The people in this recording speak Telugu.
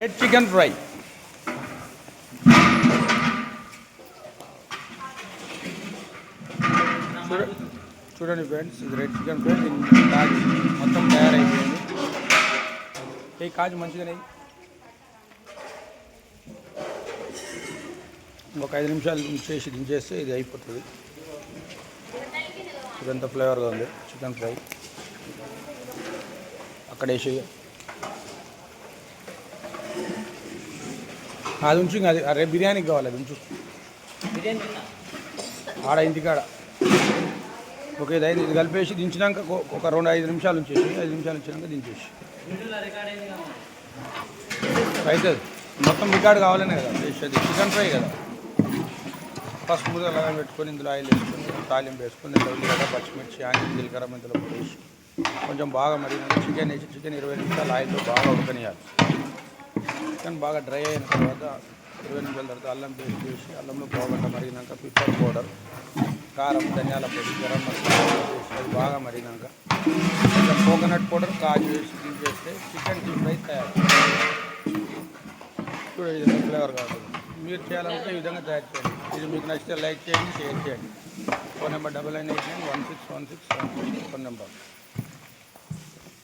Red chicken fry. చూడండి ఫ్రెండ్స్, ఇది రెడ్ చికెన్ ఫ్రై. దీన్ని కాజు మొత్తం తయారైపోయింది. ఏ కాజు మంచిగానే ఒక 5 నిమిషాలు చేసి దించేస్తే ఇది అయిపోతుంది. ఎంత ఫ్లేవర్గా ఉంది చికెన్ ఫ్రై. అక్కడ వేసి అది ఉంచు. అది రేపు బిర్యానీకి కావాలి. అది ఉంచు ఆడ ఇంటికాడ. ఓకే, ఇది కలిపేసి దించినాక ఒక 2-5 నిమిషాలు ఉంచేసి 5 నిమిషాలు వచ్చినాక దించేసి అవుతుంది. మొత్తం రికార్డు కావాలనే కదా చేసేది. చికెన్ ఫ్రై కదా. ఫస్ట్ ముందు అలా పెట్టుకొని ఇందులో ఆయిల్ వేసుకొని తాలింపు వేసుకొని ఉల్లిగడ్డ, పచ్చిమిర్చి, ఆనియన్, జీలకర్ర, మెంతులు పొడి వేసి కొంచెం బాగా మరిగినాక చికెన్ వేసి 20 నిమిషాలు ఆయిల్లో బాగా ఉడకనియాలి. చికెన్ బాగా డ్రై అయిన తర్వాత 20 నిమిషాల తర్వాత అల్లం పేస్ట్ వేసి అల్లంలో బాగా మరిగినాక పిప్పర్ పౌడర్, కారం, ధనియాల పొడి, గరం మసాలా వేసి అది బాగా మరిగినాక కొంచెం కోకోనట్ పౌడర్, కాజు వేసి దించేస్తే చికెన్ ఫ్రై తయారు. చూడండి ఫ్లేవర్ కావాలి. మీరు చేయాలంటే ఈ విధంగా తయారు చేయండి. ఇది మీకు నచ్చితే లైక్ చేయండి, షేర్ చేయండి. Phone number 9989 1616 phone number.